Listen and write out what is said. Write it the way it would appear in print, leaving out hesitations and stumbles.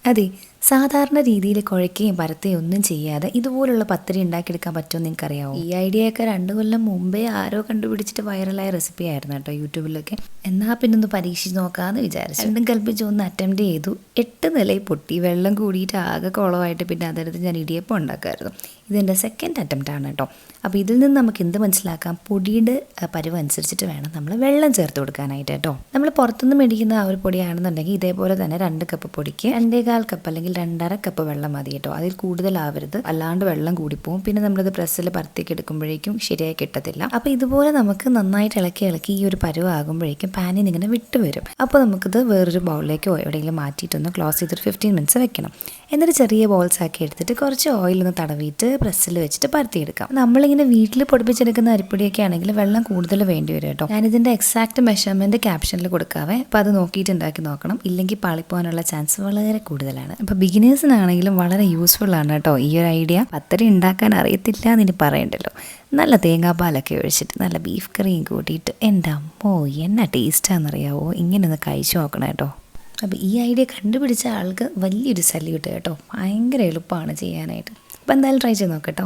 അതെ, സാധാരണ രീതിയിൽ കുഴക്കുകയും പരത്തുകയും ഒന്നും ചെയ്യാതെ ഇതുപോലുള്ള പത്തിരി ഉണ്ടാക്കിയെടുക്കാൻ പറ്റുമോ എന്ന് നിങ്ങൾക്കറിയാമോ? ഈ ഐഡിയ ഒക്കെ 2 കൊല്ലം മുമ്പേ ആരോ കണ്ടുപിടിച്ചിട്ട് വൈറലായ റെസിപ്പി ആയിരുന്നു കേട്ടോ യൂട്യൂബിലൊക്കെ. എന്നാൽ പിന്നെ ഒന്ന് പരീക്ഷിച്ച് നോക്കാമെന്ന് വിചാരിച്ചു. രണ്ടും കൽപ്പിച്ച് ഒന്ന് അറ്റംപ്റ്റ് ചെയ്തു. 8 നിലയിൽ പൊട്ടി, വെള്ളം കൂടിയിട്ട് ആകെ കുളമായിട്ട്. പിന്നെ അതെടുത്ത് ഞാൻ ഇടിയപ്പം ഉണ്ടാക്കായിരുന്നു. ഇതെൻ്റെ സെക്കൻഡ് അറ്റംപ്റ്റ് ആണ് കേട്ടോ. അപ്പോൾ ഇതിൽ നിന്ന് നമുക്ക് എന്ത് മനസ്സിലാക്കാം? പൊടിയുടെ പരുവ് അനുസരിച്ചിട്ട് വേണം നമ്മൾ വെള്ളം ചേർത്ത് കൊടുക്കാനായിട്ട് കേട്ടോ. നമ്മൾ പുറത്തുനിന്ന് മേടിക്കുന്ന ആ ഒരു പൊടിയാണെന്നുണ്ടെങ്കിൽ ഇതേപോലെ തന്നെ 2 കപ്പ് പൊടിക്ക് 2.25 കപ്പ് അല്ലെങ്കിൽ 2.5 കപ്പ് വെള്ളം മതി കേട്ടോ. അതിൽ കൂടുതലാവരുത്, അല്ലാണ്ട് വെള്ളം കൂടിപ്പോവും. പിന്നെ നമ്മളിത് പ്രസ്സിൽ പരത്തിക്ക് എടുക്കുമ്പോഴേക്കും ശരിയായി കിട്ടത്തില്ല. അപ്പോൾ ഇതുപോലെ നമുക്ക് നന്നായിട്ട് ഇളക്കി ഈ ഒരു പരുവ് ആകുമ്പോഴേക്കും പാനിൽ നിന്ന് ഇങ്ങനെ വിട്ട് വരും. അപ്പോൾ നമുക്കിത് വേറൊരു ബൗളിലേക്കോ എവിടെയെങ്കിലും മാറ്റിയിട്ടൊന്ന് ക്ലോസ് ചെയ്തിട്ട് 15 മിനിറ്റ്സ് വെക്കണം. എന്നിട്ട് ചെറിയ ബോൾസ് ആക്കി എടുത്തിട്ട് കുറച്ച് ഓയിലൊന്ന് തടവിയിട്ട് പ്രസ്സിൽ വെച്ചിട്ട് പരത്തിയെടുക്കാം. നമ്മളിങ്ങനെ വീട്ടിൽ പൊടിപ്പിച്ചെടുക്കുന്ന അരിപ്പൊടിയൊക്കെ ആണെങ്കിൽ വെള്ളം കൂടുതൽ വേണ്ടി വരും കേട്ടോ. ഞാനിതിൻ്റെ എക്സാക്ട് മെഷർമെൻറ്റ് ക്യാപ്ഷനിൽ കൊടുക്കാവേ. അപ്പോൾ അത് നോക്കിയിട്ട് ഉണ്ടാക്കി നോക്കണം, ഇല്ലെങ്കിൽ പാളിപ്പോകാനുള്ള ചാൻസ് വളരെ കൂടുതലാണ്. അപ്പോൾ ബിഗിനേഴ്സിനാണെങ്കിലും വളരെ യൂസ്ഫുൾ ആണ് കേട്ടോ ഈ ഒരു ഐഡിയ. പത്തിരി ഉണ്ടാക്കാൻ അറിയത്തില്ല എന്നിനി പറയണ്ടല്ലോ. നല്ല തേങ്ങാപ്പാലൊക്കെ ഒഴിച്ചിട്ട് നല്ല ബീഫ് കറിയും കൂട്ടിയിട്ട് എൻ്റെ അമ്മോ എന്നാ ടേസ്റ്റാണെന്നറിയാവോ. ഇങ്ങനെ ഒന്ന് കഴിച്ചു നോക്കണം കേട്ടോ. അപ്പോൾ ഈ ഐഡിയ കണ്ടുപിടിച്ച ആൾക്ക് വലിയൊരു സല്യൂട്ട് കേട്ടോ. ഭയങ്കര എളുപ്പമാണ് ചെയ്യാനായിട്ട്. അപ്പോൾ എന്തായാലും ട്രൈ ചെയ്ത് നോക്കട്ടോ.